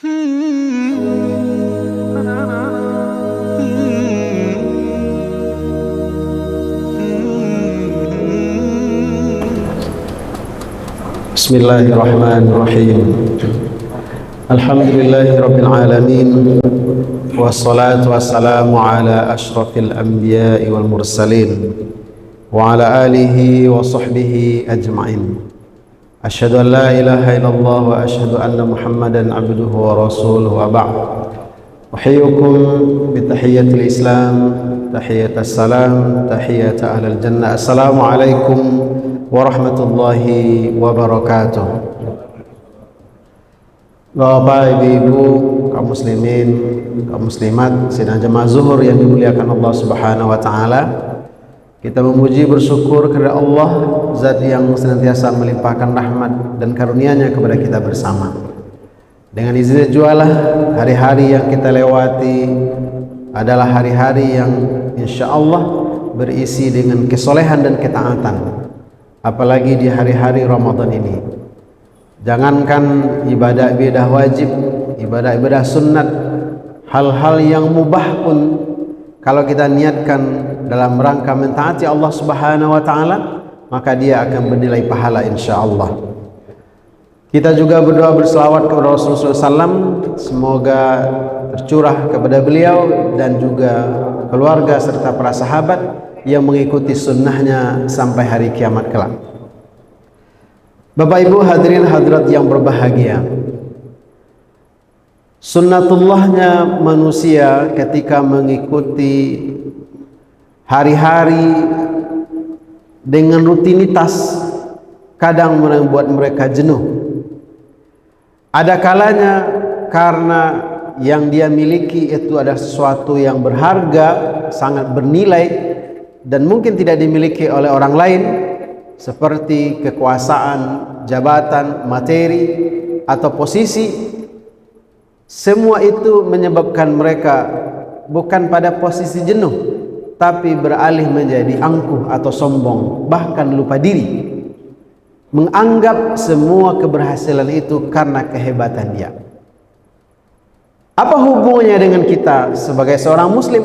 Bismillahirrahmanirrahim. Alhamdulillahirabbil alamin. Wassalatu wassalamu ala asyrafil anbiya'i wal mursalin wa ala alihi wa sahbihi ajma'in. Asyhadu an la ilaha illallah wa asyhadu anna Muhammadan abduhu wa rasuluhu wa ba'd. Uhayyukum bi tahiyyatil Islam, tahiyatas salam, tahiyat ahlal jannah. Assalamualaikum warahmatullahi wabarakatuh. Bapak, ibu, kaum muslimin, kaum muslimat, sidang jemaah zuhur yang dimuliakan Allah Subhanahu wa taala. Kita memuji bersyukur kepada Allah, zat yang senantiasa melimpahkan rahmat dan karunia-Nya kepada kita bersama. Dengan izin jualah, hari-hari yang kita lewati adalah hari-hari yang insya Allah berisi dengan kesolehan dan ketaatan. Apalagi di hari-hari Ramadan ini. Jangankan ibadah-ibadah wajib, ibadah-ibadah sunnat, hal-hal yang mubah pun kalau kita niatkan dalam rangka mentaati Allah Subhanahu wa taala, maka dia akan bernilai pahala insyaallah. Kita juga berdoa berselawat kepada Rasulullah SAW, semoga tercurah kepada beliau dan juga keluarga serta para sahabat yang mengikuti sunnahnya sampai hari kiamat kelak. Bapak ibu hadirin hadirat yang berbahagia, sunnatullahnya manusia ketika mengikuti hari-hari dengan rutinitas kadang membuat mereka jenuh. Ada kalanya karena yang dia miliki itu adalah sesuatu yang berharga, sangat bernilai dan mungkin tidak dimiliki oleh orang lain, seperti kekuasaan, jabatan, materi atau posisi. Semua itu menyebabkan mereka bukan pada posisi jenuh, tapi beralih menjadi angkuh atau sombong, bahkan lupa diri, menganggap semua keberhasilan itu karena kehebatan dia. Apa hubungannya dengan kita sebagai seorang muslim?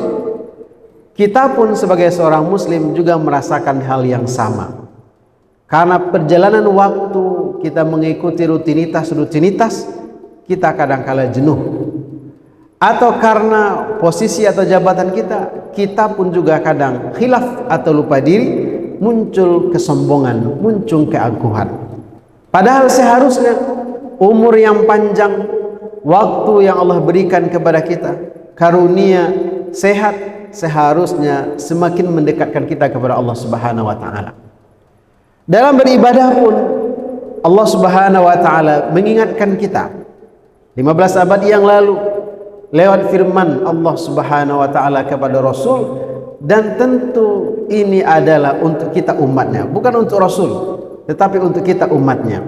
Kita pun sebagai seorang muslim juga merasakan hal yang sama. Karena perjalanan waktu kita mengikuti rutinitas, kita kadang-kala jenuh. Atau karena posisi atau jabatan kita pun juga kadang khilaf atau lupa diri, muncul kesombongan, muncul keangkuhan. Padahal seharusnya umur yang panjang, waktu yang Allah berikan kepada kita, karunia sehat, seharusnya semakin mendekatkan kita kepada Allah Subhanahu wa taala. Dalam beribadah pun Allah Subhanahu wa taala mengingatkan kita 15 abad yang lalu lewat firman Allah Subhanahu wa taala kepada Rasul, dan tentu ini adalah untuk kita umatnya, bukan untuk Rasul, tetapi untuk kita umatnya.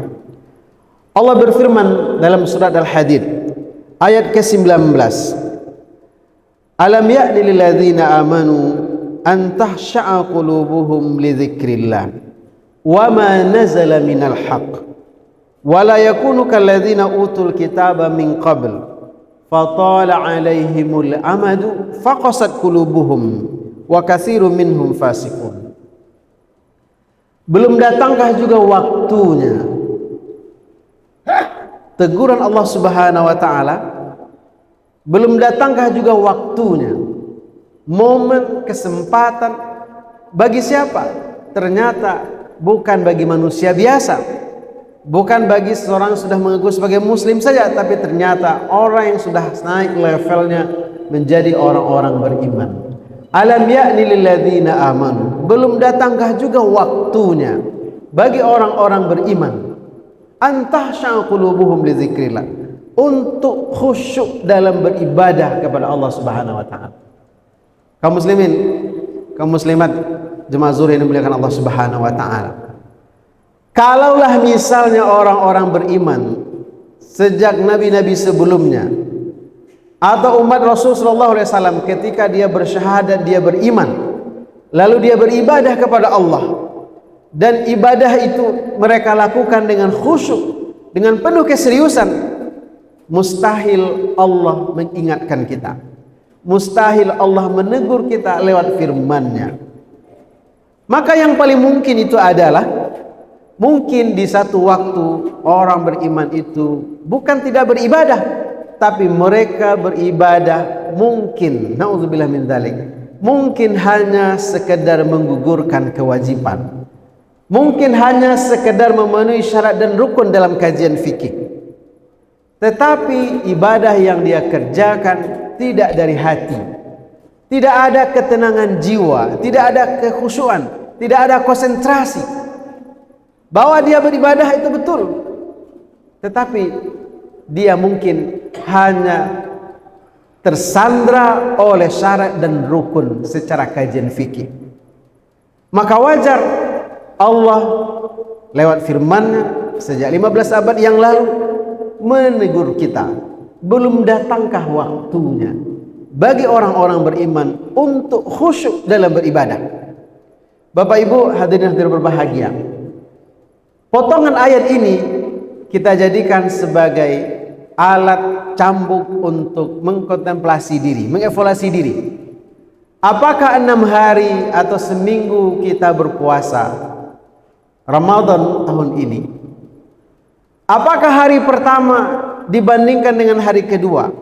Allah berfirman dalam surat Al-Hadid ayat ke-19, Alam ya'ni lil ladzina amanu an tahsha'a qulubuhum li dzikrillah wa ma nazala minal haqq wa la yakunu kal ladzina utul kitaba min qabl fatala 'alaihimul amadu faqasat qulubuhum wa katsirun minhum fasiqun. Belum datangkah juga waktunya? Teguran Allah Subhanahu wa taala. Belum datangkah juga waktunya, momen, kesempatan bagi siapa? Ternyata bukan bagi manusia biasa, bukan bagi seorang yang sudah mengaku sebagai muslim saja, tapi ternyata orang yang sudah naik levelnya menjadi orang-orang beriman. Alam ya'ni lil ladzina amanu, belum datangkah juga waktunya bagi orang-orang beriman, antahsya qulubuhum li dzikrillah, untuk khusyuk dalam beribadah kepada Allah Subhanahu wa taala. Kaum muslimin, kaum muslimat, jemaah zuhur yang dimuliakan Allah Subhanahu wa taala. Kalaulah misalnya orang-orang beriman sejak nabi-nabi sebelumnya atau umat Rasul sallallahu alaihi wasallam ketika dia bersyahadat, dia beriman, lalu dia beribadah kepada Allah, dan ibadah itu mereka lakukan dengan khusyuk, dengan penuh keseriusan, mustahil Allah mengingatkan kita, mustahil Allah menegur kita lewat firman-Nya. Maka yang paling mungkin itu adalah, mungkin di satu waktu orang beriman itu bukan tidak beribadah, tapi mereka beribadah mungkin, na'udzubillah min dzalik, mungkin hanya sekedar menggugurkan kewajiban, mungkin hanya sekedar memenuhi syarat dan rukun dalam kajian fikih. Tetapi ibadah yang dia kerjakan tidak dari hati, tidak ada ketenangan jiwa, tidak ada kekhusyuan, tidak ada konsentrasi bahwa dia beribadah itu betul, tetapi dia mungkin hanya tersandra oleh syarat dan rukun secara kajian fikih. Maka wajar Allah lewat firman-Nya sejak 15 abad yang lalu menegur kita, belum datangkah waktunya bagi orang-orang beriman untuk khusyuk dalam beribadah. Bapak Ibu hadirin hadirat berbahagia, potongan ayat ini kita jadikan sebagai alat cambuk untuk mengkontemplasi diri, mengevaluasi diri. Apakah 6 hari atau seminggu kita berpuasa Ramadan tahun ini, apakah hari pertama dibandingkan dengan hari kedua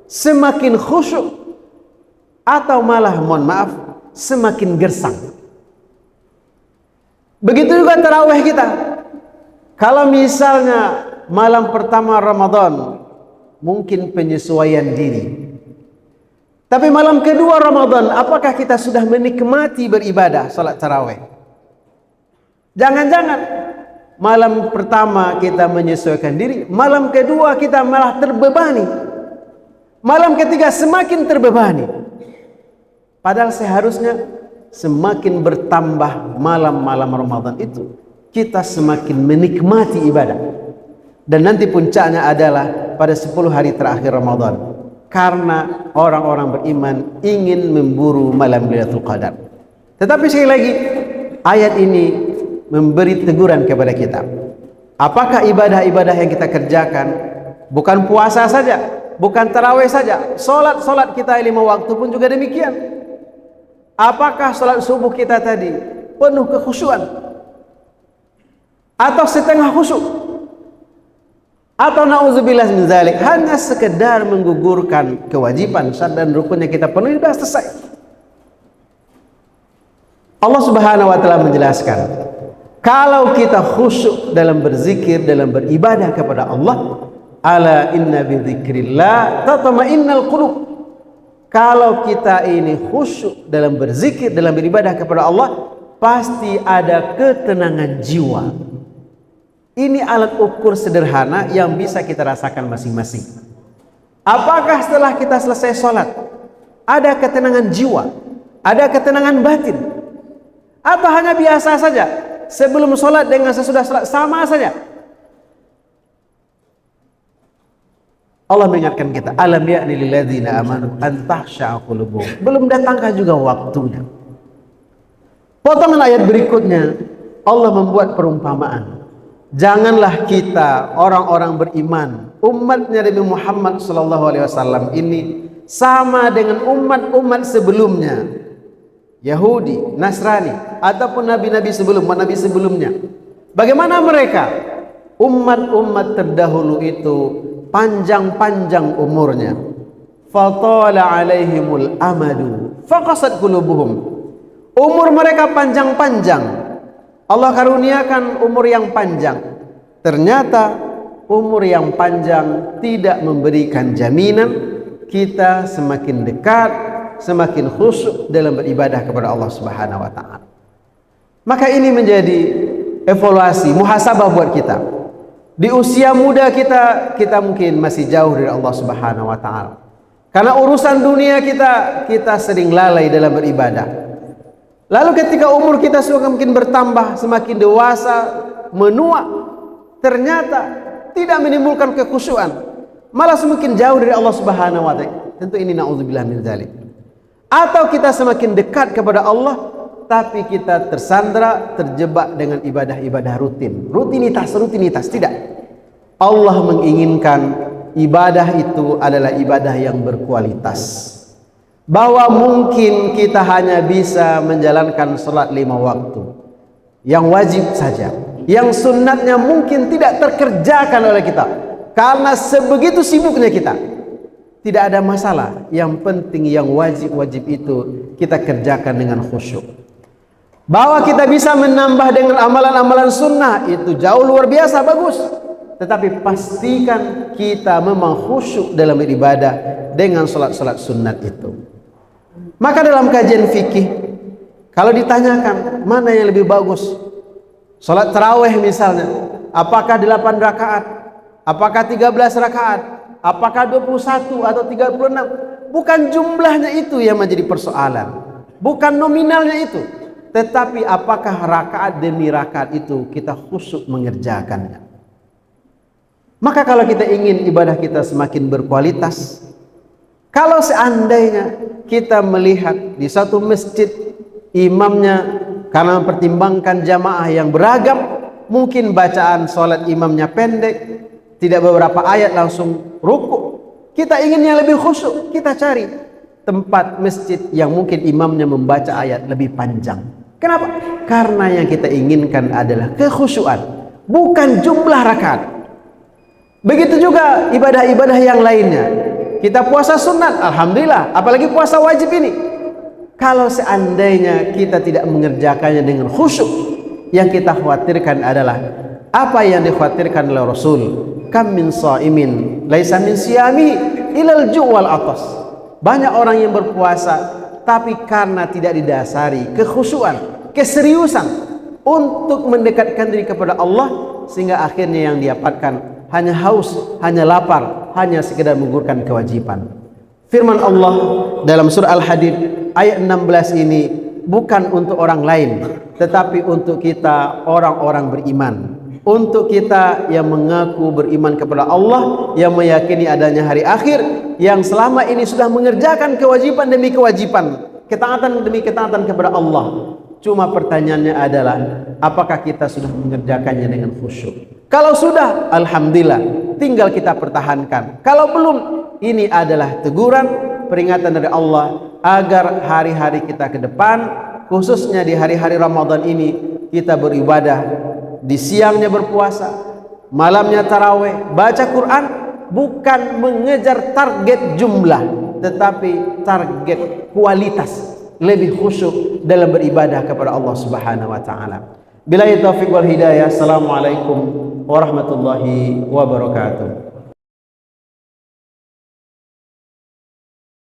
semakin khusyuk atau malah, mohon maaf, semakin gersang? Begitu juga tarawih kita. Kalau misalnya malam pertama Ramadan mungkin penyesuaian diri, tapi malam kedua Ramadan apakah kita sudah menikmati beribadah salat tarawih? Jangan-jangan malam pertama kita menyesuaikan diri, malam kedua kita malah terbebani, malam ketiga semakin terbebani. Padahal seharusnya semakin bertambah malam-malam Ramadan itu, kita semakin menikmati ibadah. Dan nanti puncaknya adalah pada 10 hari terakhir Ramadan, karena orang-orang beriman ingin memburu malam Lailatul Qadar. Tetapi sekali lagi, ayat ini memberi teguran kepada kita. Apakah ibadah-ibadah yang kita kerjakan, bukan puasa saja, bukan tarawih saja, solat kita 5 waktu pun juga demikian. Apakah solat subuh kita tadi penuh kekhusyuan, atau setengah khusyuk, atau na'udzubillah min dzalik hanya sekedar menggugurkan kewajiban, syarat dan rukunnya kita penuhi, sudah selesai. Allah Subhanahu wa taala menjelaskan, kalau kita khusyuk dalam berzikir, dalam beribadah kepada Allah, ala inna bi dzikrillah tatma'innal qulub. Kalau kita ini khusyuk dalam berzikir, dalam beribadah kepada Allah, pasti ada ketenangan jiwa. Ini alat ukur sederhana yang bisa kita rasakan masing-masing. Apakah setelah kita selesai sholat ada ketenangan jiwa, ada ketenangan batin, atau hanya biasa saja, sebelum sholat dengan sesudah sholat sama saja? Allah mengingatkan kita, alam ya'ni lil ladzina amanu an takhsha'a qulubuhum. Belum datangkah juga waktunya? Potongan ayat berikutnya Allah membuat perumpamaan. Janganlah kita orang-orang beriman, umatnya Nabi Muhammad SAW ini sama dengan umat-umat sebelumnya, Yahudi, Nasrani, ataupun nabi-nabi sebelumnya. Bagaimana mereka? Umat-umat terdahulu itu panjang-panjang umurnya, fatala alaihimul amadu faqasat qulubuhum. Umur mereka panjang-panjang, Allah karuniakan umur yang panjang. Ternyata umur yang panjang tidak memberikan jaminan kita semakin dekat, semakin khusyuk dalam beribadah kepada Allah Subhanahu wa taala. Maka ini menjadi evaluasi, muhasabah buat kita. Di usia muda kita mungkin masih jauh dari Allah Subhanahu wa taala. Karena urusan dunia kita sering lalai dalam beribadah. Lalu ketika umur kita semakin bertambah, semakin dewasa, menua, ternyata tidak menimbulkan kekhusyuan, malah semakin jauh dari Allah Subhanahu wa taala. Tentu ini na'udzubillah min dzalik. Atau kita semakin dekat kepada Allah, tapi kita tersandra, terjebak dengan ibadah-ibadah rutin. Rutinitas. Tidak. Allah menginginkan ibadah itu adalah ibadah yang berkualitas. Bahwa mungkin kita hanya bisa menjalankan salat 5 waktu yang wajib saja, yang sunnatnya mungkin tidak terkerjakan oleh kita karena sebegitu sibuknya kita. Tidak ada masalah, yang penting yang wajib-wajib itu kita kerjakan dengan khusyuk. Bahwa kita bisa menambah dengan amalan-amalan sunnah itu jauh luar biasa bagus, tetapi pastikan kita memang khusyuk dalam beribadah dengan salat-salat sunnat itu. Maka dalam kajian fikih, kalau ditanyakan mana yang lebih bagus, salat tarawih misalnya, apakah 8 rakaat, apakah 13 rakaat, apakah 21 atau 36, bukan jumlahnya itu yang menjadi persoalan, bukan nominalnya itu, tetapi apakah rakaat demi rakaat itu kita khusyuk mengerjakannya. Maka kalau kita ingin ibadah kita semakin berkualitas, kalau seandainya kita melihat di satu masjid imamnya karena mempertimbangkan jamaah yang beragam, mungkin bacaan sholat imamnya pendek, tidak beberapa ayat langsung ruku, kita ingin yang lebih khusyuk, kita cari tempat masjid yang mungkin imamnya membaca ayat lebih panjang. Kenapa? Karena yang kita inginkan adalah kekhusyuan, bukan jumlah rakaat. Begitu juga ibadah-ibadah yang lainnya. Kita puasa sunat, alhamdulillah, apalagi puasa wajib ini. Kalau seandainya kita tidak mengerjakannya dengan khusyuk, yang kita khawatirkan adalah apa yang dikhawatirkan oleh Rasul, kam min shaimin laisa min siyami ilal ju' wal atas. Banyak orang yang berpuasa tapi karena tidak didasari kekhusyuan, keseriusan untuk mendekatkan diri kepada Allah, sehingga akhirnya yang didapatkan hanya haus, hanya lapar, hanya sekedar menggugurkan kewajiban. Firman Allah dalam surah Al-Hadid ayat 16 ini bukan untuk orang lain, tetapi untuk kita orang-orang beriman, untuk kita yang mengaku beriman kepada Allah, yang meyakini adanya hari akhir, yang selama ini sudah mengerjakan kewajiban demi kewajiban, ketaatan demi ketaatan kepada Allah. Cuma pertanyaannya adalah, apakah kita sudah mengerjakannya dengan khusyuk? Kalau sudah, alhamdulillah, tinggal kita pertahankan. Kalau belum, ini adalah teguran, peringatan dari Allah agar hari-hari kita ke depan, khususnya di hari-hari Ramadan ini, kita beribadah, di siangnya berpuasa, malamnya tarawih, baca Quran, bukan mengejar target jumlah, tetapi target kualitas, lebih khusyuk dalam beribadah kepada Allah Subhanahu wa taala. Billahi taufiq wal hidayah. Assalamualaikum warahmatullahi wabarakatuh.